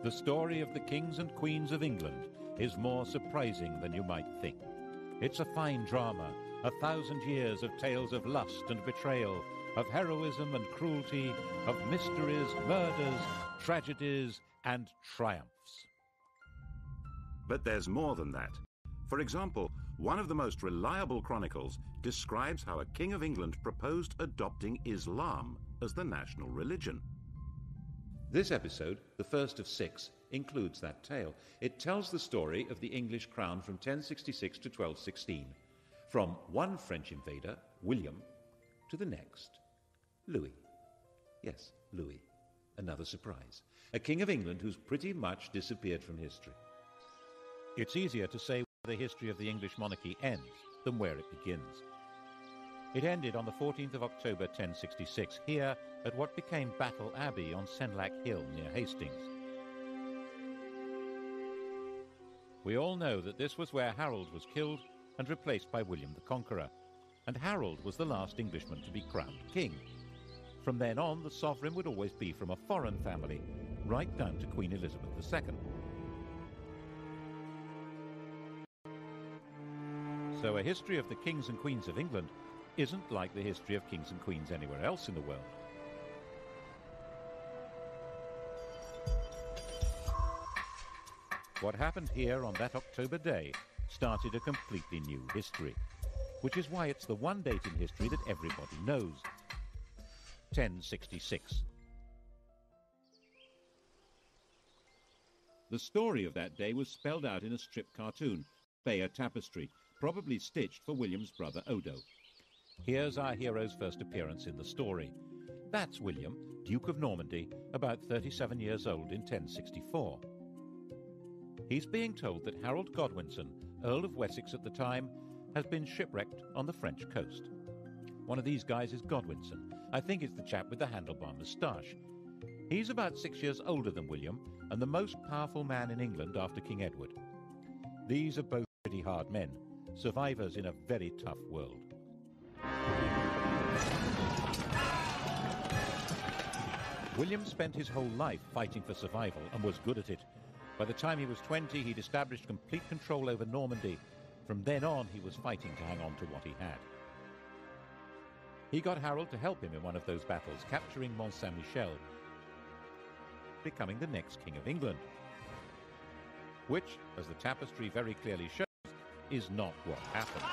The story of the kings and queens of England is more surprising than you might think. It's a fine drama, 1,000 years of tales of lust and betrayal, of heroism and cruelty, of mysteries, murders, tragedies, and triumphs. But there's more than that. For example, one of the most reliable chronicles describes how a king of England proposed adopting Islam as the national religion. This episode, the first of 6, includes that tale. It tells the story of the English crown from 1066 to 1216, from one French invader, William, to the next, Louis. Yes, Louis. Another surprise. A king of England who's pretty much disappeared from history. It's easier to say where the history of the English monarchy ends than where it begins. It ended on the 14th of October 1066, here at what became Battle Abbey on Senlac Hill near Hastings. We all know that this was where Harold was killed and replaced by William the Conqueror, and Harold was the last Englishman to be crowned king. From then on, the sovereign would always be from a foreign family, right down to Queen Elizabeth II. So a history of the kings and queens of England isn't like the history of kings and queens anywhere else in the world. What happened here on that October day started a completely new history, which is why it's the one date in history that everybody knows. 1066. The story of that day was spelled out in a strip cartoon, Bayeux tapestry, probably stitched for William's brother Odo. Here's our hero's first appearance in the story. That's William, Duke of Normandy, about 37 years old in 1064. He's being told that Harold Godwinson, Earl of Wessex at the time, has been shipwrecked on the French coast. One of these guys is Godwinson. I think it's the chap with the handlebar moustache. He's about 6 years older than William and the most powerful man in England after King Edward. These are both pretty hard men, survivors in a very tough world. William spent his whole life fighting for survival and was good at it. By the time he was 20, he'd established complete control over Normandy. From then on, he was fighting to hang on to what he had. He got Harold to help him in one of those battles, capturing Mont Saint-Michel, becoming the next King of England. Which, as the tapestry very clearly shows, is not what happened.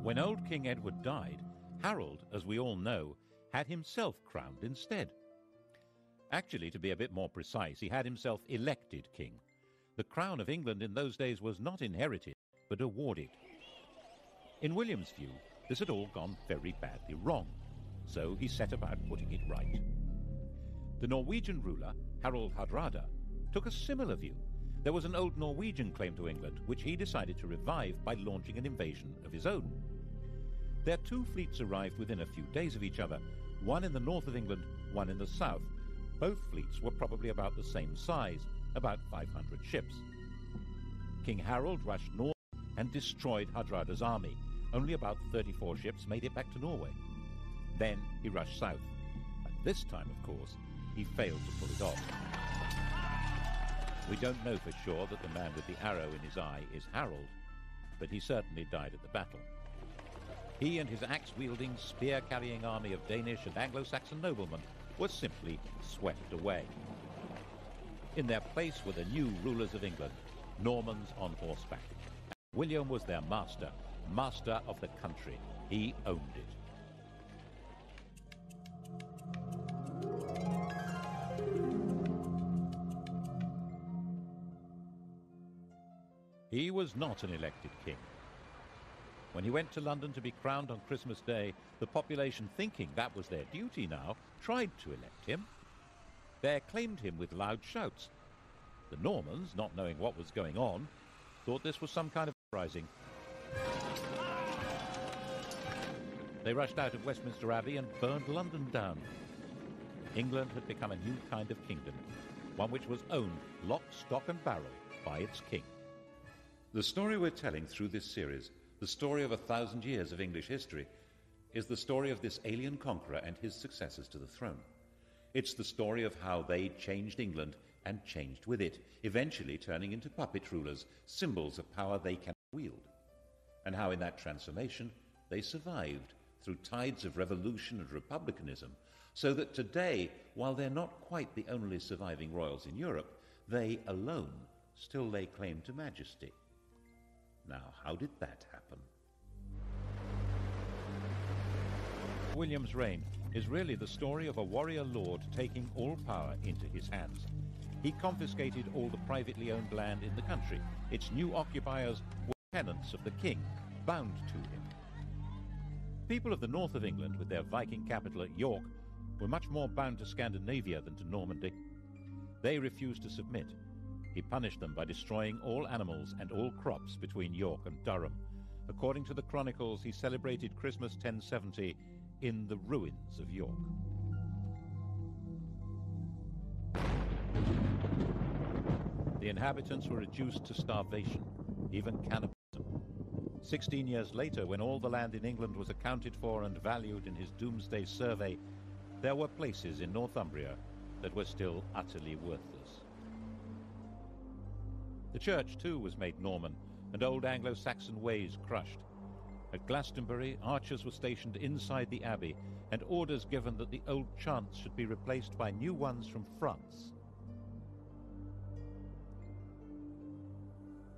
When old King Edward died, Harold, as we all know, had himself crowned instead. Actually, to be a bit more precise, he had himself elected king. The crown of England in those days was not inherited, but awarded. In William's view, this had all gone very badly wrong, so he set about putting it right. The Norwegian ruler, Harald Hardrada, took a similar view. There was an old Norwegian claim to England, which he decided to revive by launching an invasion of his own. Their two fleets arrived within a few days of each other, one in the north of England, one in the south. Both fleets were probably about the same size, about 500 ships. King Harold rushed north and destroyed Hardrada's army. Only about 34 ships made it back to Norway. Then he rushed south, and this time, of course, he failed to pull it off. We don't know for sure that the man with the arrow in his eye is Harold, but he certainly died at the battle. He and his axe-wielding, spear-carrying army of Danish and Anglo-Saxon noblemen were simply swept away. In their place were the new rulers of England, Normans on horseback. And William was their master of the country. He owned it. He was not an elected king. When he went to London to be crowned on Christmas Day, the population, thinking that was their duty now, tried to elect him. They acclaimed him with loud shouts. The Normans, not knowing what was going on, thought this was some kind of uprising. They rushed out of Westminster Abbey and burned London down. England had become a new kind of kingdom, one which was owned lock, stock and barrel by its king. The story we're telling through this series, the story of 1,000 years of English history, is the story of this alien conqueror and his successors to the throne. It's the story of how they changed England and changed with it, eventually turning into puppet rulers, symbols of power they cannot wield, and how in that transformation they survived through tides of revolution and republicanism, so that today, while they're not quite the only surviving royals in Europe, they alone still lay claim to majesty. Now, how did that happen? William's reign is really the story of a warrior lord taking all power into his hands. He confiscated all the privately owned land in the country. Its new occupiers were tenants of the king, bound to him. People of the north of England, with their Viking capital at York, were much more bound to Scandinavia than to Normandy. They refused to submit. He punished them by destroying all animals and all crops between York and Durham. According to the chronicles, he celebrated Christmas 1070 in the ruins of York. The inhabitants were reduced to starvation, even cannibalism. 16 years later, when all the land in England was accounted for and valued in his Doomsday Survey, there were places in Northumbria that were still utterly worthless. The church, too, was made Norman, and old Anglo-Saxon ways crushed. At Glastonbury, archers were stationed inside the abbey, and orders given that the old chants should be replaced by new ones from France.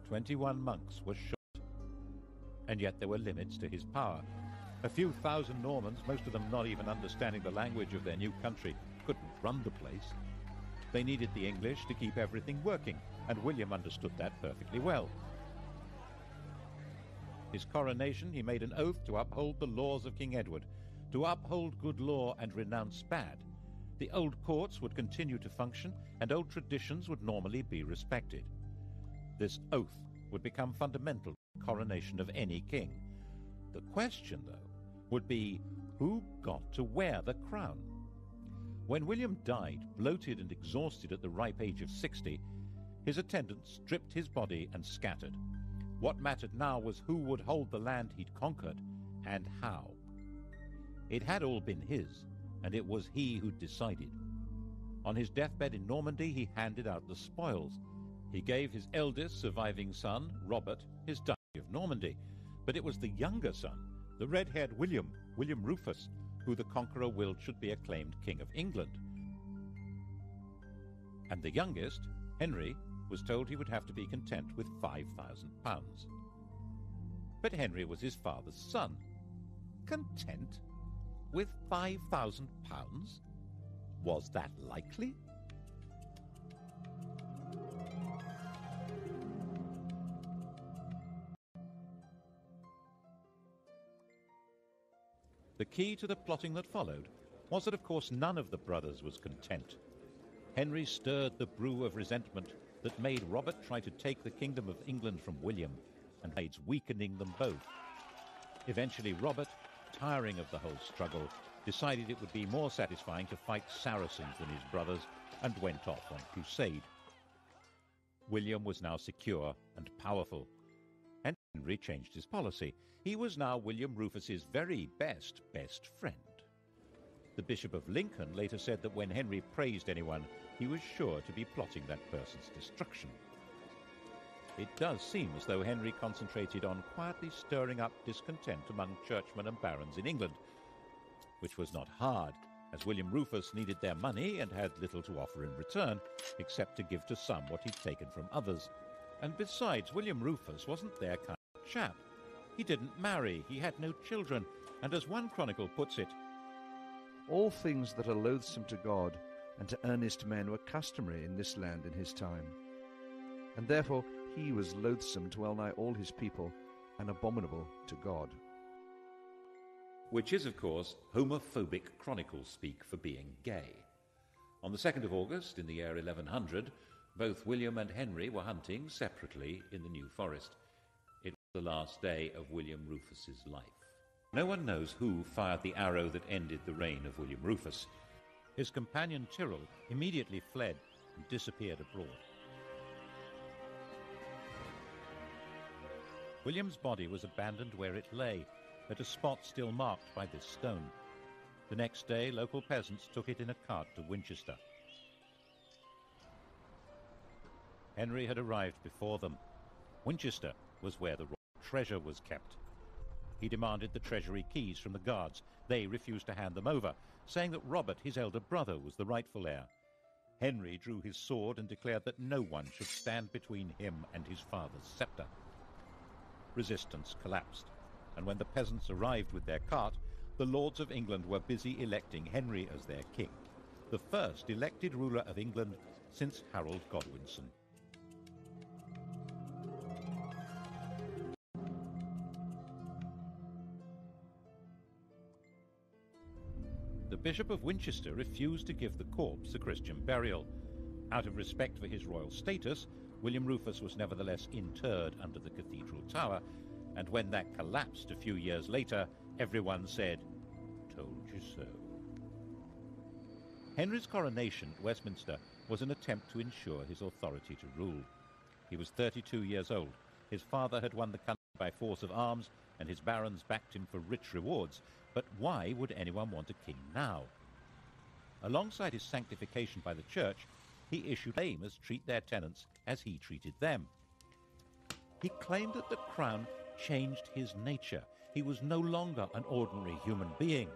21 monks were shot, and yet there were limits to his power. A few thousand Normans, most of them not even understanding the language of their new country, couldn't run the place. They needed the English to keep everything working, and William understood that perfectly well. His coronation, he made an oath to uphold the laws of King Edward, to uphold good law and renounce bad. The old courts would continue to function, and old traditions would normally be respected. This oath would become fundamental to the coronation of any king. The question, though, would be who got to wear the crown? When William died, bloated and exhausted at the ripe age of 60, his attendants stripped his body and scattered. What mattered now was who would hold the land he'd conquered, and how. It had all been his, and it was he who decided. On his deathbed in Normandy, he handed out the spoils. He gave his eldest surviving son, Robert, his Duchy of Normandy, but it was the younger son, the red-haired William Rufus, who the conqueror willed should be acclaimed King of England. And the youngest, Henry, was told he would have to be content with £5,000. But Henry was his father's son. Content with £5,000? Was that likely? The key to the plotting that followed was that, of course, none of the brothers was content. Henry stirred the brew of resentment that made Robert try to take the kingdom of England from William, and aids weakening them both. Eventually, Robert, tiring of the whole struggle, decided it would be more satisfying to fight Saracens than his brothers, and went off on crusade. William was now secure and powerful, and Henry changed his policy. He was now William Rufus's very best friend. The Bishop of Lincoln later said that when Henry praised anyone, he was sure to be plotting that person's destruction. It does seem as though Henry concentrated on quietly stirring up discontent among churchmen and barons in England, which was not hard, as William Rufus needed their money and had little to offer in return, except to give to some what he'd taken from others. And besides, William Rufus wasn't their kind of chap. He didn't marry, he had no children, and as one chronicle puts it, all things that are loathsome to God and to earnest men were customary in this land in his time. And therefore he was loathsome to well-nigh all his people, and abominable to God. Which is, of course, homophobic chronicles speak for being gay. On the 2nd of August, in the year 1100, both William and Henry were hunting separately in the New Forest. It was the last day of William Rufus's life. No one knows who fired the arrow that ended the reign of William Rufus. his companion Tyrrell immediately fled, and disappeared abroad. William's body was abandoned where it lay, at a spot still marked by this stone. The next day, local peasants took it in a cart to Winchester. Henry had arrived before them. Winchester was where the royal treasure was kept. He demanded the treasury keys from the guards. They refused to hand them over, saying that Robert, his elder brother, was the rightful heir. Henry drew his sword and declared that no one should stand between him and his father's scepter. Resistance collapsed, and when the peasants arrived with their cart, the lords of England were busy electing Henry as their king, the first elected ruler of England since Harold Godwinson. The Bishop of Winchester refused to give the corpse a Christian burial. Out of respect for his royal status, William Rufus was nevertheless interred under the cathedral tower, and when that collapsed a few years later, everyone said, "Told you so." Henry's coronation at Westminster was an attempt to ensure his authority to rule. He was 32 years old. His father had won the country by force of arms, and his barons backed him for rich rewards. But why would anyone want a king now? Alongside his sanctification by the church, he issued laymen treat their tenants as he treated them. He claimed that the crown changed his nature. He was no longer an ordinary human being.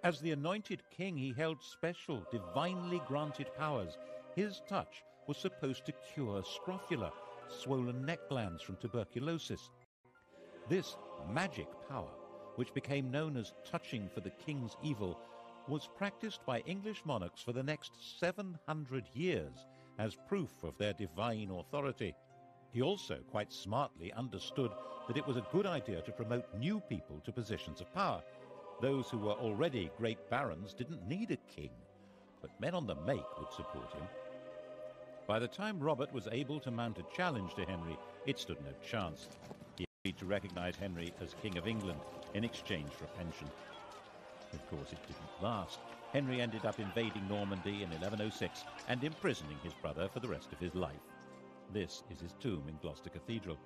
As the anointed king, he held special, divinely granted powers. His touch was supposed to cure scrofula, swollen neck glands from tuberculosis. This magic power, which became known as touching for the king's evil, was practiced by English monarchs for the next 700 years as proof of their divine authority. He also quite smartly understood that it was a good idea to promote new people to positions of power. Those who were already great barons didn't need a king, but men on the make would support him. By the time Robert was able to mount a challenge to Henry, it stood no chance. He agreed to recognize Henry as King of England in exchange for a pension. Of course, it didn't last. Henry ended up invading Normandy in 1106 and imprisoning his brother for the rest of his life. This is his tomb in Gloucester Cathedral.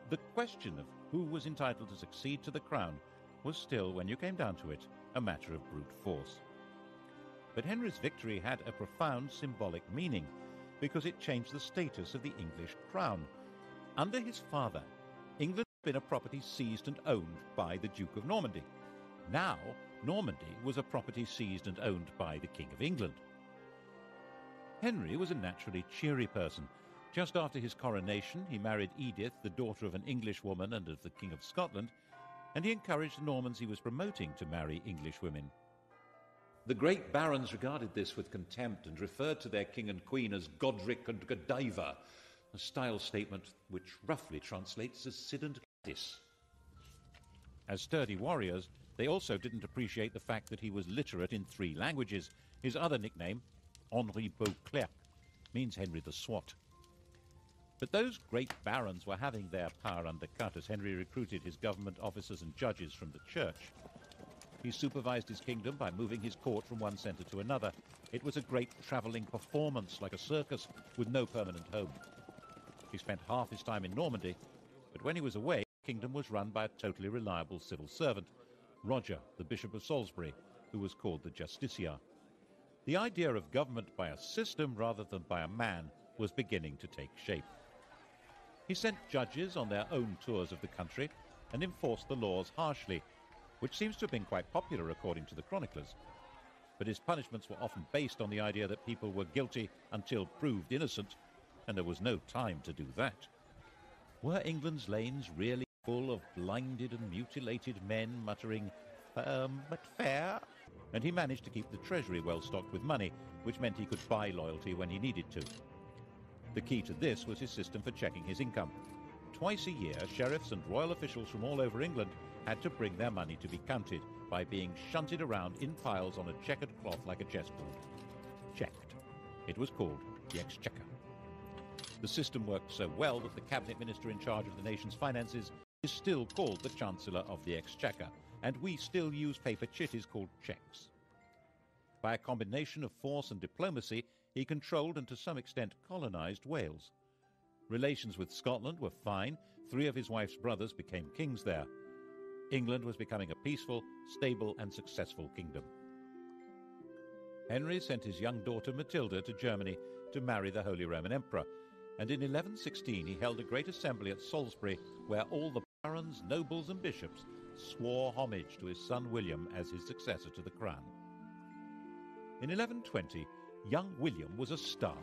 The question of who was entitled to succeed to the crown was still, when you came down to it, a matter of brute force. But Henry's victory had a profound symbolic meaning, because it changed the status of the English crown. Under his father, England had been a property seized and owned by the Duke of Normandy. Now, Normandy was a property seized and owned by the King of England. Henry was a naturally cheery person. Just after his coronation, he married Edith, the daughter of an English woman and of the King of Scotland, and he encouraged the Normans he was promoting to marry English women. The great barons regarded this with contempt and referred to their king and queen as Godric and Godiva, a style statement which roughly translates as Sid and Gladys. As sturdy warriors, they also didn't appreciate the fact that he was literate in 3 languages. His other nickname, Henri Beauclerc, means Henry the Swat. But those great barons were having their power undercut as Henry recruited his government officers and judges from the church. He supervised his kingdom by moving his court from one centre to another. It was a great travelling performance, like a circus, with no permanent home. He spent half his time in Normandy, but when he was away, the kingdom was run by a totally reliable civil servant, Roger, the Bishop of Salisbury, who was called the Justiciar. The idea of government by a system rather than by a man was beginning to take shape. He sent judges on their own tours of the country and enforced the laws harshly, which seems to have been quite popular according to the chroniclers. But his punishments were often based on the idea that people were guilty until proved innocent, and there was no time to do that. Were England's lanes really full of blinded and mutilated men muttering, "Firm but fair"? And he managed to keep the treasury well stocked with money, which meant he could buy loyalty when he needed to. The key to this was his system for checking his income. Twice a year, sheriffs and royal officials from all over England had to bring their money to be counted by being shunted around in piles on a checkered cloth like a chessboard. Checked. It was called the Exchequer. The system worked so well that the cabinet minister in charge of the nation's finances is still called the Chancellor of the Exchequer, and we still use paper chitties called cheques. By a combination of force and diplomacy, He controlled and to some extent colonised Wales. Relations with Scotland were fine. 3 of his wife's brothers became kings there. England was becoming a peaceful, stable and successful kingdom. Henry sent his young daughter Matilda to Germany to marry the Holy Roman Emperor, and in 1116 he held a great assembly at Salisbury where all the barons, nobles and bishops swore homage to his son William as his successor to the crown. In 1120, young William was a star,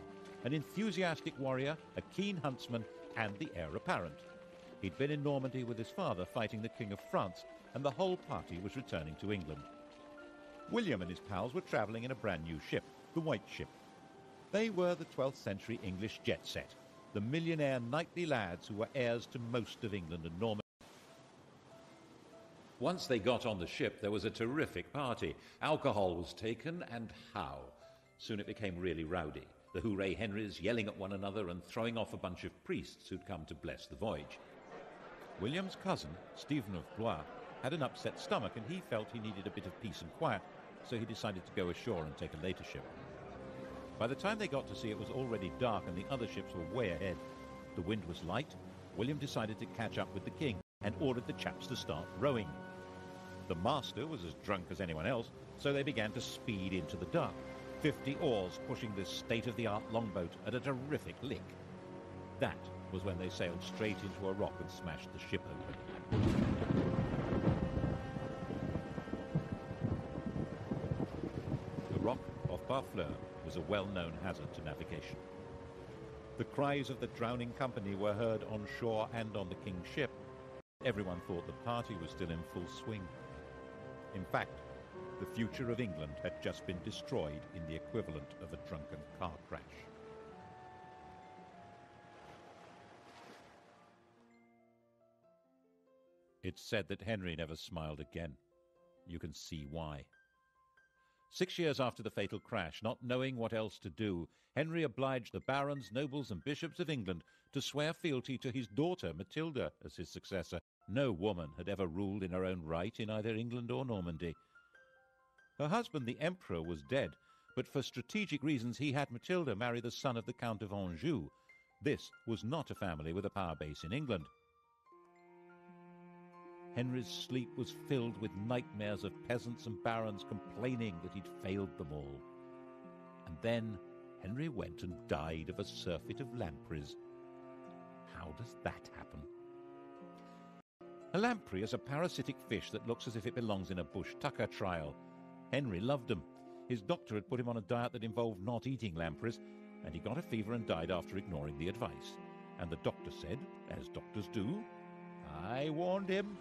an enthusiastic warrior, a keen huntsman and the heir apparent. He'd been in Normandy with his father fighting the King of France, and the whole party was returning to England. William and his pals were travelling in a brand new ship, the White Ship. They were the 12th century English jet set, the millionaire knightly lads who were heirs to most of England and Normandy. Once they got on the ship, there was a terrific party. Alcohol was taken, and how? Soon it became really rowdy. The hooray Henrys yelling at one another and throwing off a bunch of priests who'd come to bless the voyage. William's cousin, Stephen of Blois, had an upset stomach and he felt he needed a bit of peace and quiet, so he decided to go ashore and take a later ship. By the time they got to sea, it was already dark and the other ships were way ahead. The wind was light. William decided to catch up with the king and ordered the chaps to start rowing. The master was as drunk as anyone else, so they began to speed into the dark, 50 oars pushing this state-of-the-art longboat at a terrific lick. That was when they sailed straight into a rock and smashed the ship open. The rock off Barfleur was a well-known hazard to navigation. The cries of the drowning company were heard on shore and on the king's ship. Everyone thought the party was still in full swing. In fact, the future of England had just been destroyed in the equivalent of a drunken car crash. It's said that Henry never smiled again. You can see why. 6 years after the fatal crash, not knowing what else to do, Henry obliged the barons, nobles and bishops of England to swear fealty to his daughter Matilda as his successor. No woman had ever ruled in her own right in either England or Normandy. Her husband, the Emperor, was dead, but for strategic reasons he had Matilda marry the son of the Count of Anjou. This was not a family with a power base in England. Henry's sleep was filled with nightmares of peasants and barons complaining that he'd failed them all. And then Henry went and died of a surfeit of lampreys. How does that happen? A lamprey is a parasitic fish that looks as if it belongs in a bush tucker trial. Henry loved them. His doctor had put him on a diet that involved not eating lampreys, and he got a fever and died after ignoring the advice. And the doctor said, as doctors do, "I warned him."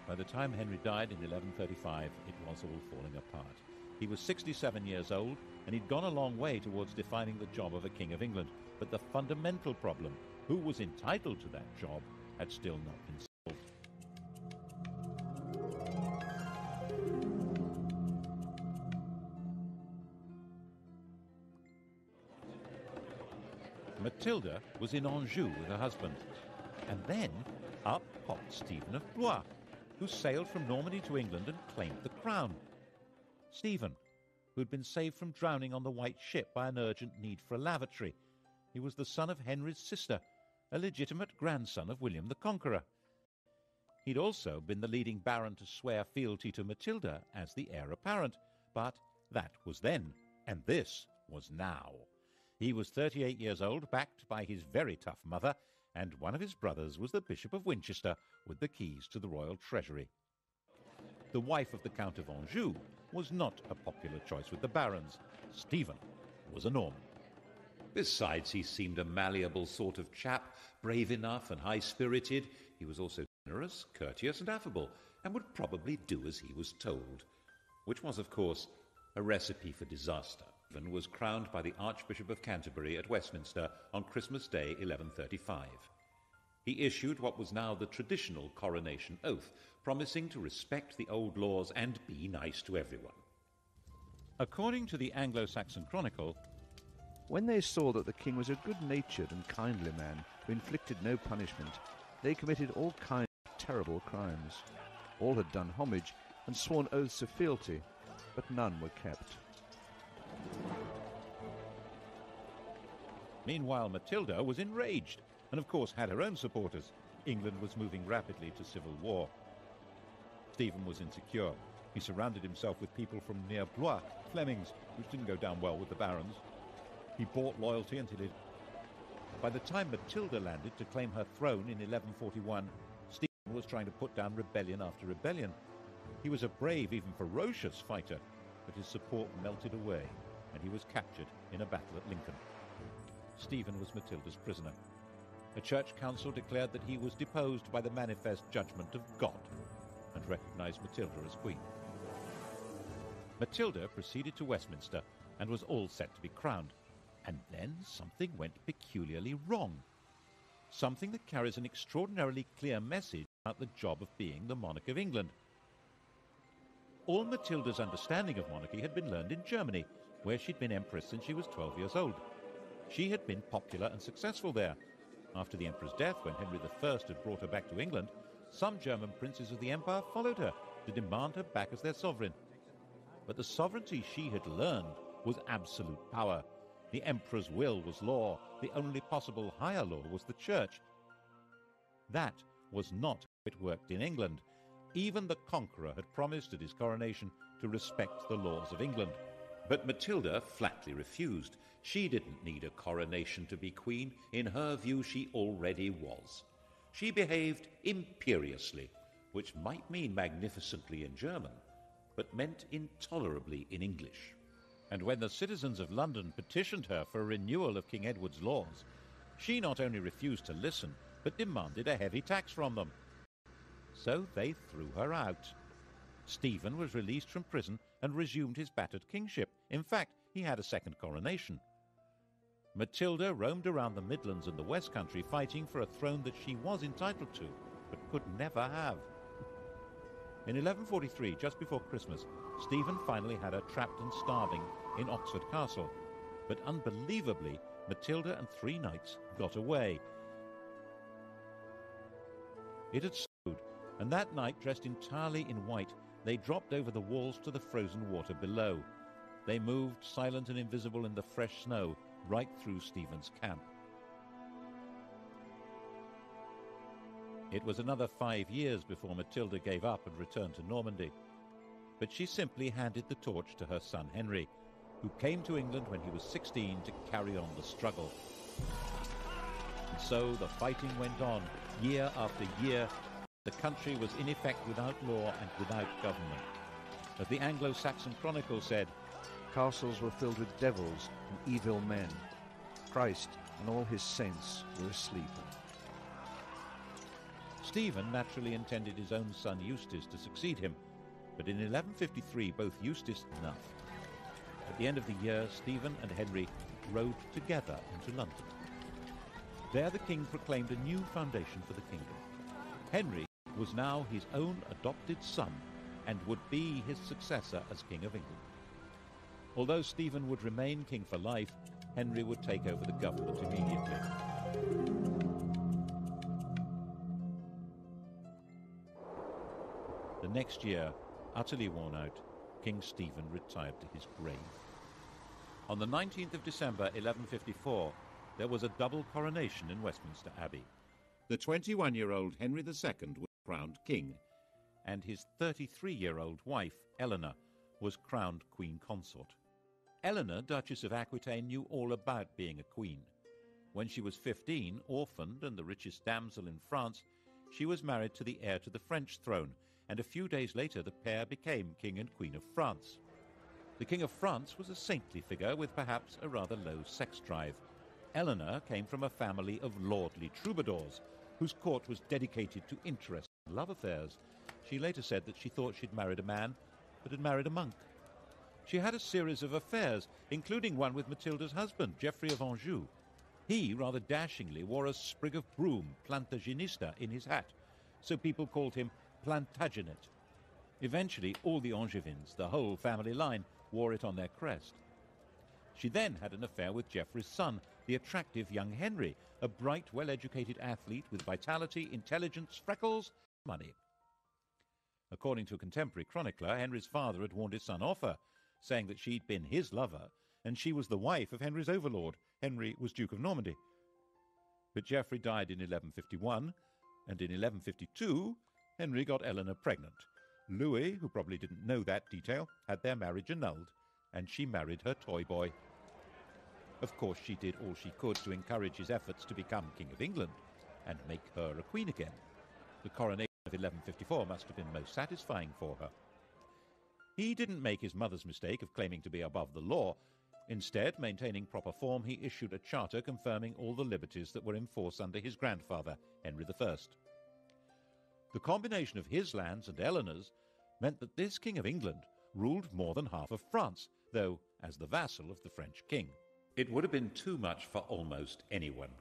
By the time Henry died in 1135, it was all falling apart. He was 67 years old, and he'd gone a long way towards defining the job of a King of England. But the fundamental problem, who was entitled to that job, had still not been solved. Matilda was in Anjou with her husband, and then up popped Stephen of Blois, who sailed from Normandy to England and claimed the crown. Stephen, who had been saved from drowning on the White Ship by an urgent need for a lavatory. He was the son of Henry's sister, a legitimate grandson of William the Conqueror. He'd also been the leading baron to swear fealty to Matilda as the heir apparent, but that was then, and this was now. He was 38 years old, backed by his very tough mother, and one of his brothers was the Bishop of Winchester with the keys to the royal treasury. The wife of the Count of Anjou was not a popular choice with the barons. Stephen was a Norman. Besides, he seemed a malleable sort of chap, brave enough and high-spirited. He was also generous, courteous and affable, and would probably do as he was told, which was, of course, a recipe for disaster. Stephen was crowned by the Archbishop of Canterbury at Westminster on Christmas Day 1135. He issued what was now the traditional coronation oath, promising to respect the old laws and be nice to everyone. According to the Anglo-Saxon Chronicle, when they saw that the king was a good-natured and kindly man who inflicted no punishment, they committed all kinds of terrible crimes. All had done homage and sworn oaths of fealty, but none were kept. Meanwhile, Matilda was enraged and, of course, had her own supporters. England was moving rapidly to civil war. Stephen was insecure. He surrounded himself with people from near Blois, Flemings, which didn't go down well with the barons. He bought loyalty until it... By the time Matilda landed to claim her throne in 1141, Stephen was trying to put down rebellion after rebellion. He was a brave, even ferocious fighter, but his support melted away, and he was captured in a battle at Lincoln. Stephen was Matilda's prisoner. A church council declared that he was deposed by the manifest judgment of God and recognized Matilda as queen. Matilda proceeded to Westminster and was all set to be crowned. And then something went peculiarly wrong. Something that carries an extraordinarily clear message about the job of being the monarch of England. All Matilda's understanding of monarchy had been learned in Germany, where she'd been empress since she was 12 years old. She had been popular and successful there. After the emperor's death, when Henry I had brought her back to England, some German princes of the empire followed her to demand her back as their sovereign. But the sovereignty she had learned was absolute power. The emperor's will was law. The only possible higher law was the church. That was not how it worked in England. Even the conqueror had promised at his coronation to respect the laws of England. But Matilda flatly refused. She didn't need a coronation to be queen. In her view, she already was. She behaved imperiously, which might mean magnificently in German, but meant intolerably in English. And when the citizens of London petitioned her for a renewal of King Edward's laws, she not only refused to listen, but demanded a heavy tax from them. So they threw her out. Stephen was released from prison and resumed his battered kingship. In fact, he had a second coronation. Matilda roamed around the Midlands and the West Country fighting for a throne that she was entitled to, but could never have. In 1143, just before Christmas, Stephen finally had her trapped and starving in Oxford Castle. But unbelievably, Matilda and 3 knights got away. It had snowed, and that night, dressed entirely in white, they dropped over the walls to the frozen water below. They moved, silent and invisible in the fresh snow, right through Stephen's camp. It was another 5 years before Matilda gave up and returned to Normandy. But she simply handed the torch to her son Henry, who came to England when he was 16 to carry on the struggle. And so the fighting went on, year after year. The country was in effect without law and without government. As the Anglo-Saxon Chronicle said, Castles were filled with devils and evil men. Christ and all his saints were asleep. Stephen naturally intended his own son Eustace to succeed him, but in 1153 both Eustace and Nuff. At the end of the year, Stephen and Henry rode together into London. There the king proclaimed a new foundation for the kingdom. Henry was now his own adopted son and would be his successor as King of England. Although Stephen would remain king for life, Henry would take over the government immediately. The next year, utterly worn out, King Stephen retired to his grave. On the 19th of December 1154, there was a double coronation in Westminster Abbey. The 21-year-old Henry II was crowned king, and his 33-year-old wife, Eleanor, was crowned queen consort. Eleanor, Duchess of Aquitaine, knew all about being a queen. When she was 15, orphaned and the richest damsel in France, she was married to the heir to the French throne, and a few days later the pair became King and Queen of France. The King of France was a saintly figure with perhaps a rather low sex drive. Eleanor came from a family of lordly troubadours, whose court was dedicated to interest and love affairs. She later said that she thought she'd married a man, but had married a monk. She had a series of affairs, including one with Matilda's husband, Geoffrey of Anjou. He, rather dashingly, wore a sprig of broom, Plantagenista, in his hat, so people called him Plantagenet. Eventually, all the Angevins, the whole family line, wore it on their crest. She then had an affair with Geoffrey's son, the attractive young Henry, a bright, well-educated athlete with vitality, intelligence, freckles, money. According to a contemporary chronicler, Henry's father had warned his son off her, saying that she'd been his lover, and she was the wife of Henry's overlord. Henry was Duke of Normandy. But Geoffrey died in 1151, and in 1152 Henry got Eleanor pregnant. Louis, who probably didn't know that detail, had their marriage annulled, and she married her toy boy. Of course, she did all she could to encourage his efforts to become King of England and make her a queen again. The coronation of 1154 must have been most satisfying for her. He didn't make his mother's mistake of claiming to be above the law. Instead, maintaining proper form, he issued a charter confirming all the liberties that were in force under his grandfather, Henry I. The combination of his lands and Eleanor's meant that this King of England ruled more than half of France, though as the vassal of the French king. It would have been too much for almost anyone.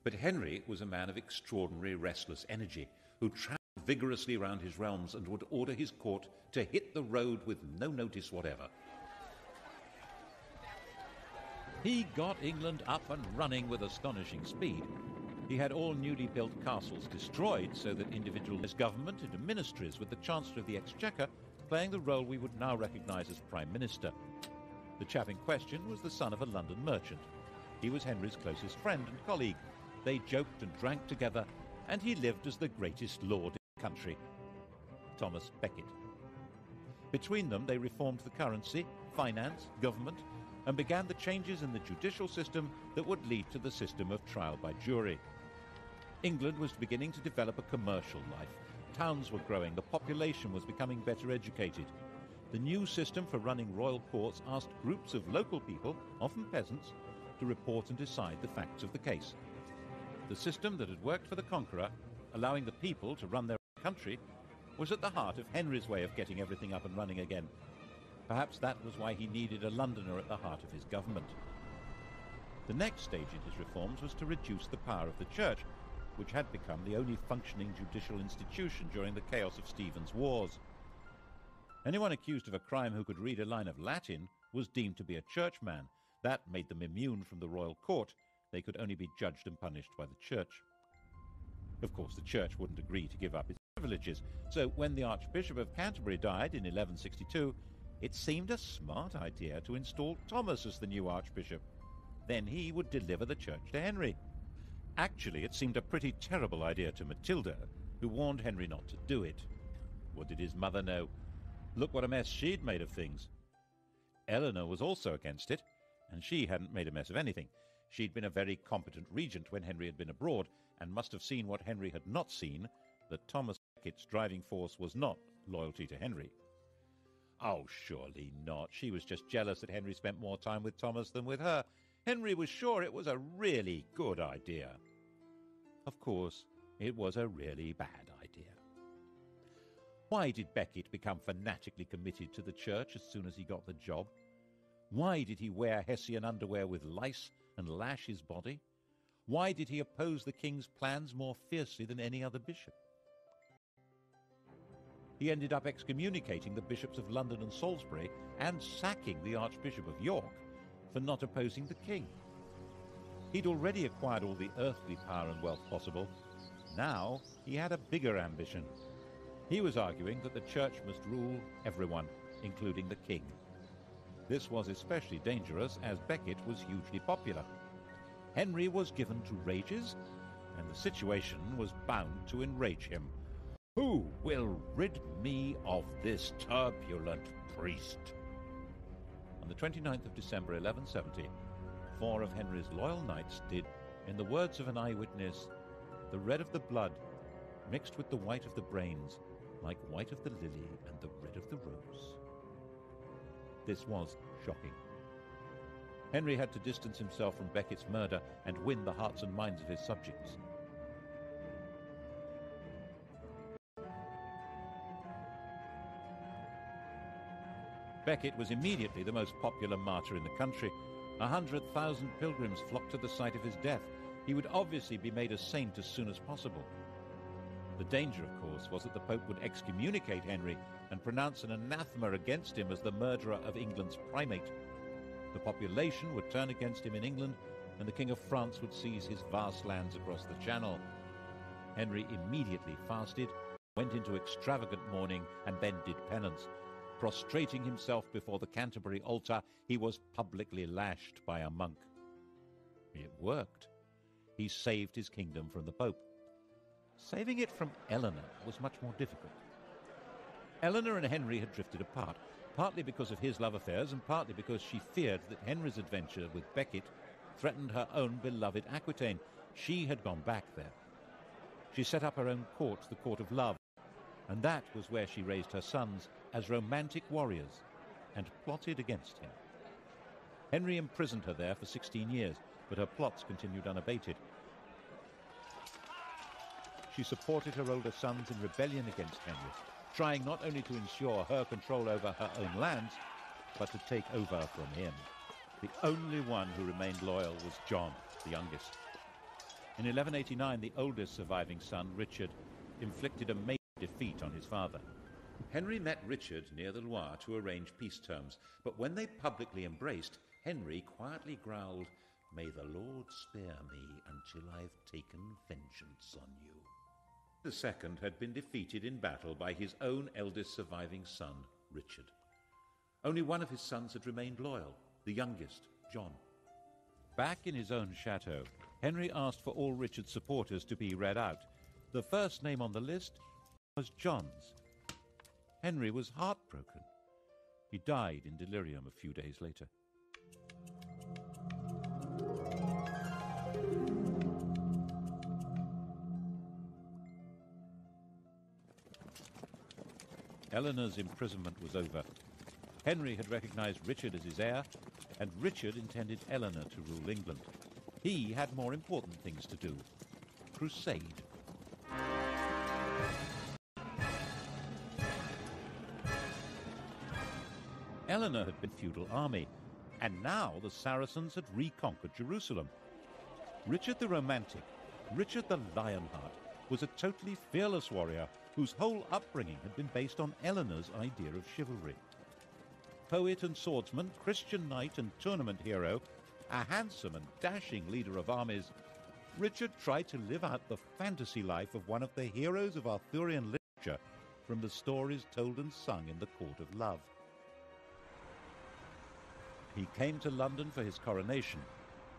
But Henry was a man of extraordinary restless energy, who travelled vigorously around his realms and would order his court to hit the road with no notice whatever. He got England up and running with astonishing speed. He had all newly built castles destroyed so that individualist government into ministries, with the Chancellor of the Exchequer playing the role we would now recognise as Prime Minister. The chap in question was the son of a London merchant. He was Henry's closest friend and colleague. They joked and drank together, and he lived as the greatest lord in the country, Thomas Becket. Between them, they reformed the currency, finance, government, and began the changes in the judicial system that would lead to the system of trial by jury. England was beginning to develop a commercial life. Towns were growing, the population was becoming better educated. The new system for running royal courts asked groups of local people, often peasants, to report and decide the facts of the case. The system that had worked for the conqueror, allowing the people to run their country, was at the heart of Henry's way of getting everything up and running again. Perhaps that was why he needed a Londoner at the heart of his government. The next stage in his reforms was to reduce the power of the church, which had become the only functioning judicial institution during the chaos of Stephen's wars. Anyone accused of a crime who could read a line of Latin was deemed to be a churchman. That made them immune from the royal court. They could only be judged and punished by the church. Of course, the church wouldn't agree to give up its privileges, so when the Archbishop of Canterbury died in 1162, it seemed a smart idea to install Thomas as the new archbishop. Then he would deliver the church to Henry. Actually, it seemed a pretty terrible idea to Matilda, who warned Henry not to do it. What did his mother know? Look what a mess she'd made of things. Eleanor was also against it, and she hadn't made a mess of anything. She'd been a very competent regent when Henry had been abroad, and must have seen what Henry had not seen, that Thomas Becket's driving force was not loyalty to Henry. Oh, surely not. She was just jealous that Henry spent more time with Thomas than with her. Henry was sure it was a really good idea. Of course, it was a really bad idea. Why did Becket become fanatically committed to the church as soon as he got the job? Why did he wear Hessian underwear with lice and lash his body? Why did he oppose the king's plans more fiercely than any other bishop? He ended up excommunicating the bishops of London and Salisbury and sacking the Archbishop of York for not opposing the king. He'd already acquired all the earthly power and wealth possible. Now he had a bigger ambition. He was arguing that the church must rule everyone, including the king. This was especially dangerous as Becket was hugely popular. Henry was given to rages, and the situation was bound to enrage him. Who will rid me of this turbulent priest? On the 29th of December 1170, 4 of Henry's loyal knights did, in the words of an eyewitness, the red of the blood mixed with the white of the brains, like white of the lily and the red of the rose. This was shocking. Henry had to distance himself from Becket's murder and win the hearts and minds of his subjects. Becket was immediately the most popular martyr in the country. 100,000 pilgrims flocked to the site of his death. He would obviously be made a saint as soon as possible. The danger, of course, was that the Pope would excommunicate Henry and pronounce an anathema against him as the murderer of England's primate. The population would turn against him in England, and the King of France would seize his vast lands across the Channel. Henry immediately fasted, went into extravagant mourning, and then did penance. Prostrating himself before the Canterbury altar, he was publicly lashed by a monk. It worked. He saved his kingdom from the Pope. Saving it from Eleanor was much more difficult. Eleanor and Henry had drifted apart, partly because of his love affairs and partly because she feared that Henry's adventure with Becket threatened her own beloved Aquitaine. She had gone back there. She set up her own court, the Court of Love, and that was where she raised her sons as romantic warriors and plotted against him. Henry imprisoned her there for 16 years, but her plots continued unabated. She supported her older sons in rebellion against Henry, trying not only to ensure her control over her own lands, but to take over from him. The only one who remained loyal was John, the youngest. In 1189, the oldest surviving son, Richard, inflicted a major defeat on his father. Henry met Richard near the Loire to arrange peace terms, but when they publicly embraced, Henry quietly growled, "May the Lord spare me until I've taken vengeance on you." The second had been defeated in battle by his own eldest surviving son, Richard. Only one of his sons had remained loyal, the youngest, John. Back in his own chateau, Henry asked for all Richard's supporters to be read out. The first name on the list was John's. Henry was heartbroken. He died in delirium a few days later. Eleanor's imprisonment was over. Henry had recognized Richard as his heir, and Richard intended Eleanor to rule England. He had more important things to do. Crusade. Eleanor had been a feudal army, and now the Saracens had reconquered Jerusalem. Richard the Romantic, Richard the Lionheart, was a totally fearless warrior whose whole upbringing had been based on Eleanor's idea of chivalry. Poet and swordsman, Christian knight and tournament hero, a handsome and dashing leader of armies, Richard tried to live out the fantasy life of one of the heroes of Arthurian literature from the stories told and sung in the Court of Love. He came to London for his coronation,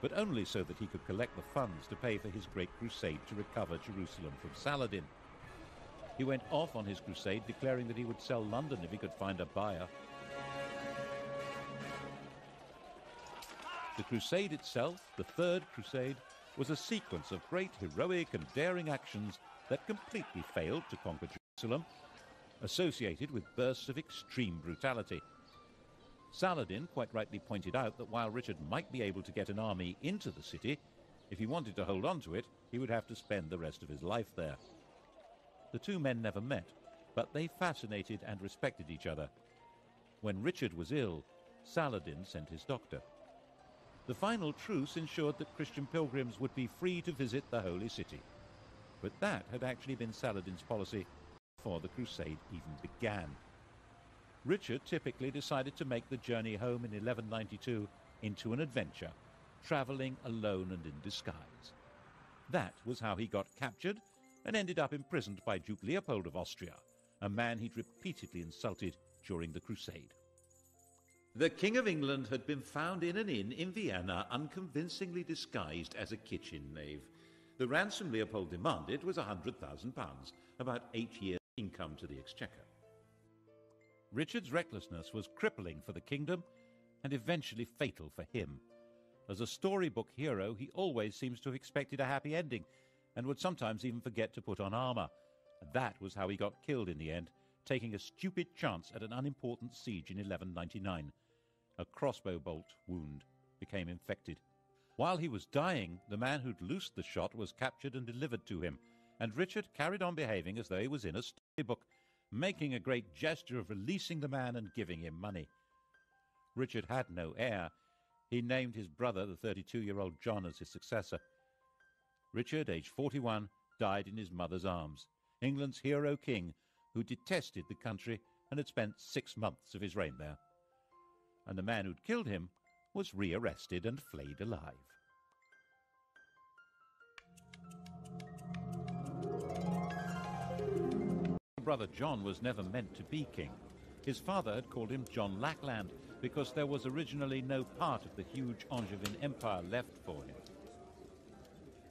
but only so that he could collect the funds to pay for his great crusade to recover Jerusalem from Saladin. He went off on his crusade, declaring that he would sell London if he could find a buyer. The crusade itself, the Third Crusade, was a sequence of great heroic and daring actions that completely failed to conquer Jerusalem, associated with bursts of extreme brutality. Saladin quite rightly pointed out that while Richard might be able to get an army into the city, if he wanted to hold on to it, he would have to spend the rest of his life there. The two men never met, but they fascinated and respected each other. When Richard was ill, Saladin sent his doctor. The final truce ensured that Christian pilgrims would be free to visit the Holy City. But that had actually been Saladin's policy before the crusade even began. Richard typically decided to make the journey home in 1192 into an adventure, travelling alone and in disguise. That was how he got captured and ended up imprisoned by Duke Leopold of Austria, a man he'd repeatedly insulted during the crusade. The King of England had been found in an inn in Vienna, unconvincingly disguised as a kitchen knave. The ransom Leopold demanded was £100,000, about 8 years' income to the Exchequer. Richard's recklessness was crippling for the kingdom and eventually fatal for him. As a storybook hero, he always seems to have expected a happy ending and would sometimes even forget to put on armor. That was how he got killed in the end, taking a stupid chance at an unimportant siege in 1199. A crossbow bolt wound became infected. While he was dying, the man who'd loosed the shot was captured and delivered to him, and Richard carried on behaving as though he was in a storybook, making a great gesture of releasing the man and giving him money. Richard had no heir. He named his brother, the 32-year-old John, as his successor. Richard, aged 41, died in his mother's arms, England's hero king, who detested the country and had spent 6 months of his reign there. And the man who'd killed him was rearrested and flayed alive. Brother John was never meant to be king. His father had called him John Lackland because there was originally no part of the huge Angevin Empire left for him.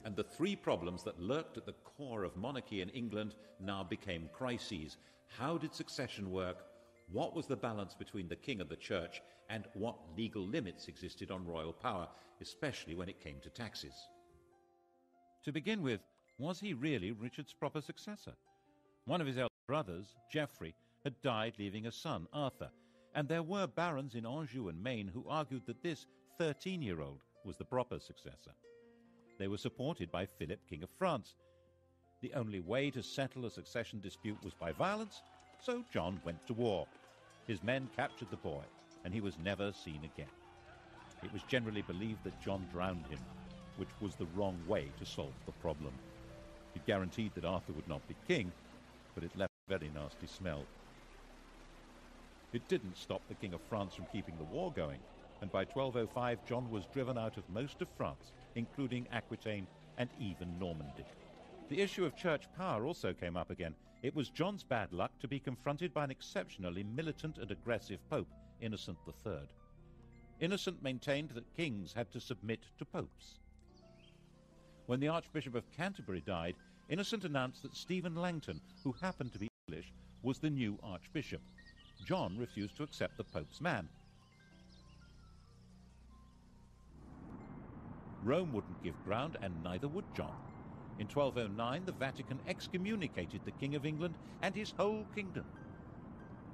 And the three problems that lurked at the core of monarchy in England now became crises. How did succession work? What was the balance between the king and the church? And what legal limits existed on royal power, especially when it came to taxes? To begin with, was he really Richard's proper successor? One of his elder brothers, Geoffrey, had died leaving a son, Arthur, and there were barons in Anjou and Maine who argued that this 13-year-old was the proper successor. They were supported by Philip, King of France. The only way to settle a succession dispute was by violence, so John went to war. His men captured the boy, and he was never seen again. It was generally believed that John drowned him, which was the wrong way to solve the problem. It guaranteed that Arthur would not be king, but it left a very nasty smell. It didn't stop the King of France from keeping the war going, and by 1205 John was driven out of most of France, including Aquitaine and even Normandy. The issue of church power also came up again. It was John's bad luck to be confronted by an exceptionally militant and aggressive pope, Innocent III. Innocent maintained that kings had to submit to popes. When the Archbishop of Canterbury died, Innocent announced that Stephen Langton, who happened to be English, was the new archbishop. John refused to accept the pope's man. Rome wouldn't give ground, and neither would John. In 1209, the Vatican excommunicated the King of England and his whole kingdom.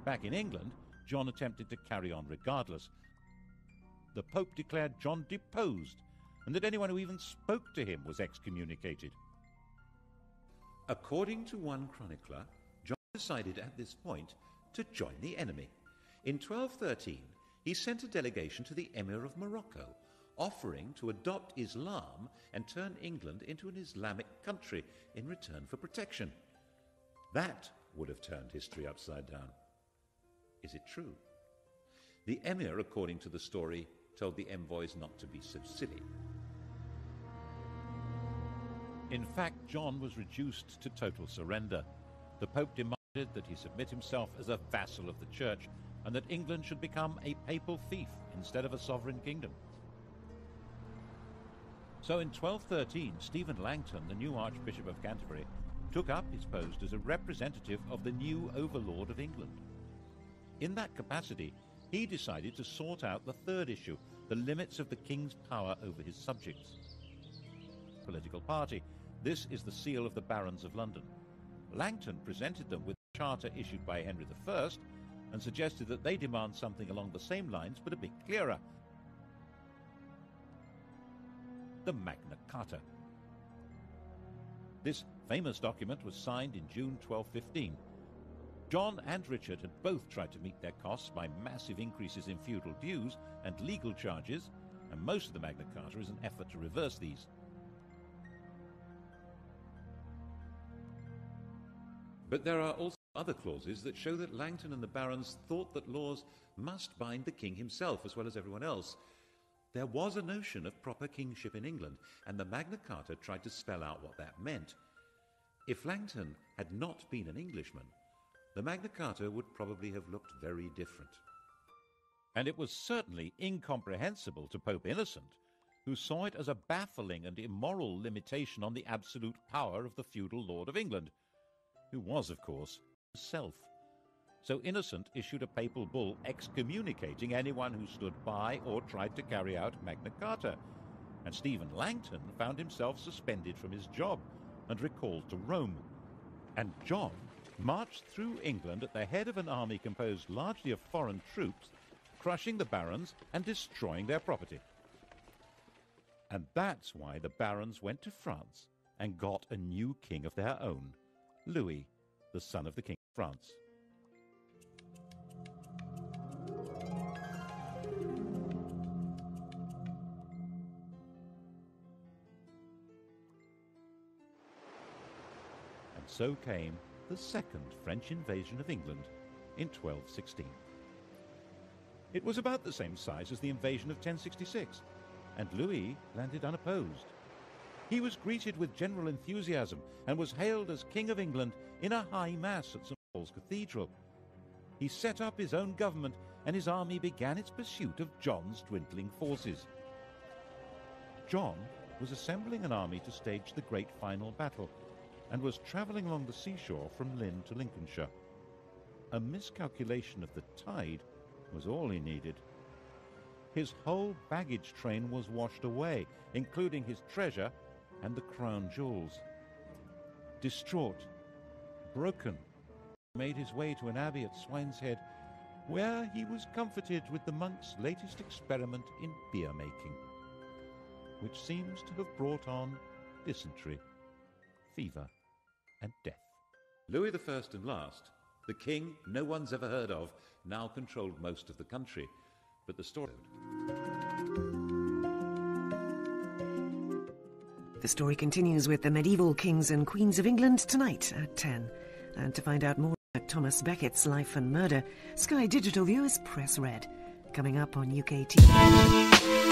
Back in England, John attempted to carry on regardless. The Pope declared John deposed, and that anyone who even spoke to him was excommunicated. According to one chronicler, John decided at this point to join the enemy. In 1213, he sent a delegation to the Emir of Morocco, offering to adopt Islam and turn England into an Islamic country in return for protection. That would have turned history upside down. Is it true? The Emir, according to the story, told the envoys not to be so silly. In fact, John was reduced to total surrender. The Pope demanded that he submit himself as a vassal of the Church, and that England should become a papal fief instead of a sovereign kingdom. So in 1213, Stephen Langton, the new Archbishop of Canterbury, took up his post as a representative of the new overlord of England. In that capacity, he decided to sort out the third issue, the limits of the king's power over his subjects. Political party. This is the seal of the barons of London. Langton presented them with a charter issued by Henry I and suggested that they demand something along the same lines but a bit clearer. The Magna Carta. This famous document was signed in June 1215. John and Richard had both tried to meet their costs by massive increases in feudal dues and legal charges, and most of the Magna Carta is an effort to reverse these. But there are also other clauses that show that Langton and the barons thought that laws must bind the king himself as well as everyone else. There was a notion of proper kingship in England, and the Magna Carta tried to spell out what that meant. If Langton had not been an Englishman, the Magna Carta would probably have looked very different. And it was certainly incomprehensible to Pope Innocent, who saw it as a baffling and immoral limitation on the absolute power of the feudal Lord of England, who was, of course, himself. So Innocent issued a papal bull excommunicating anyone who stood by or tried to carry out Magna Carta, and Stephen Langton found himself suspended from his job and recalled to Rome. And John marched through England at the head of an army composed largely of foreign troops, crushing the barons and destroying their property. And that's why the barons went to France and got a new king of their own, Louis, the son of the King of France. And so came the second French invasion of England in 1216. It was about the same size as the invasion of 1066, and Louis landed unopposed. He was greeted with general enthusiasm and was hailed as King of England in a high mass at St. Paul's Cathedral. he set up his own government, and his army began its pursuit of John's dwindling forces. John was assembling an army to stage the great final battle, and was travelling along the seashore from Lynn to Lincolnshire. A miscalculation of the tide was all he needed. His whole baggage train was washed away, including his treasure and the crown jewels. Distraught, broken, he made his way to an abbey at Swineshead, where he was comforted with the monk's latest experiment in beer making, which seems to have brought on dysentery, fever, and death. Louis I and last, the king no one's ever heard of, now controlled most of the country, but the story... The story continues with the medieval kings and queens of England tonight at 10. And to find out more about Thomas Beckett's life and murder, Sky Digital viewers press red. Coming up on UK TV.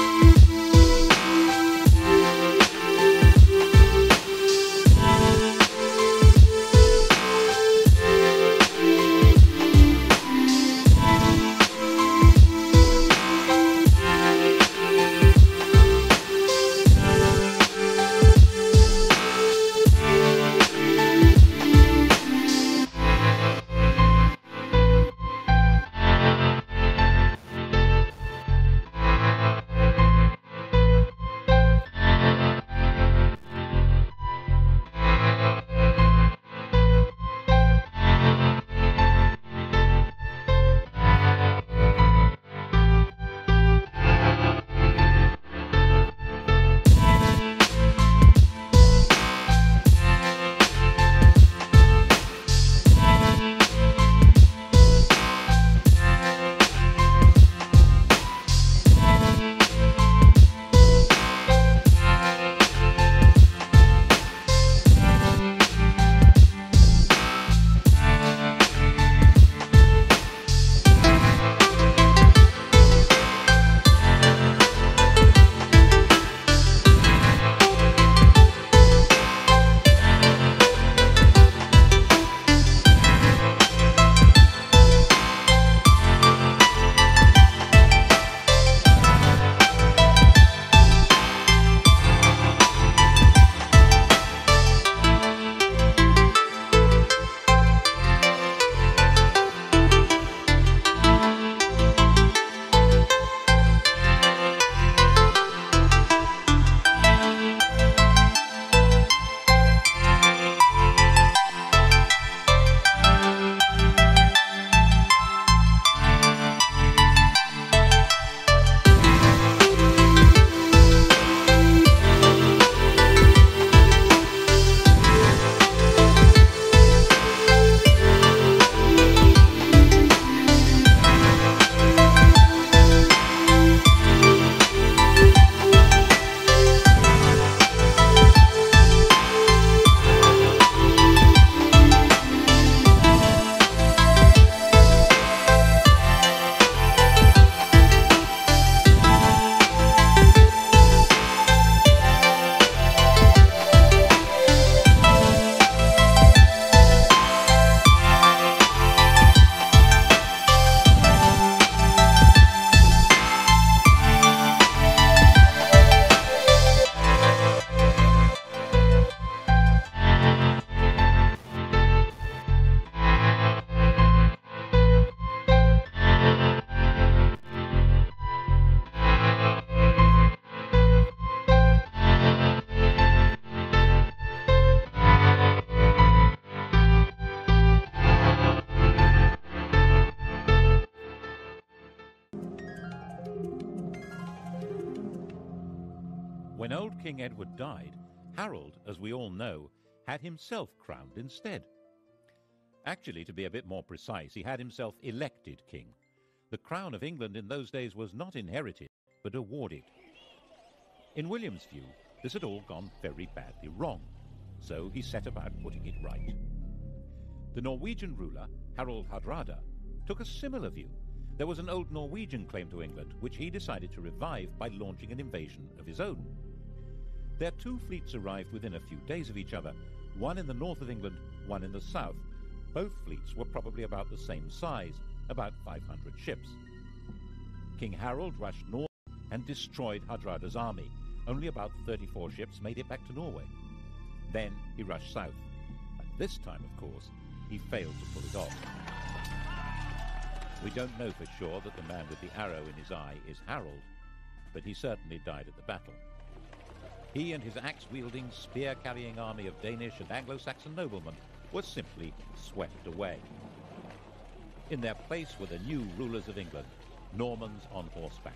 When old King Edward died, Harold, as we all know, had himself crowned instead. Actually, to be a bit more precise, he had himself elected king. The crown of England in those days was not inherited, but awarded. In William's view, this had all gone very badly wrong, so he set about putting it right. The Norwegian ruler, Harald Hardrada, took a similar view. There was an old Norwegian claim to England, which he decided to revive by launching an invasion of his own. Their two fleets arrived within a few days of each other, one in the north of England, one in the south. Both fleets were probably about the same size, about 500 ships. King Harold rushed north and destroyed Hardrada's army. Only about 34 ships made it back to Norway. Then he rushed south. And this time, of course, he failed to pull it off. We don't know for sure that the man with the arrow in his eye is Harold, but he certainly died at the battle. He and his axe-wielding, spear-carrying army of Danish and Anglo-Saxon noblemen were simply swept away. In their place were the new rulers of England, Normans on horseback.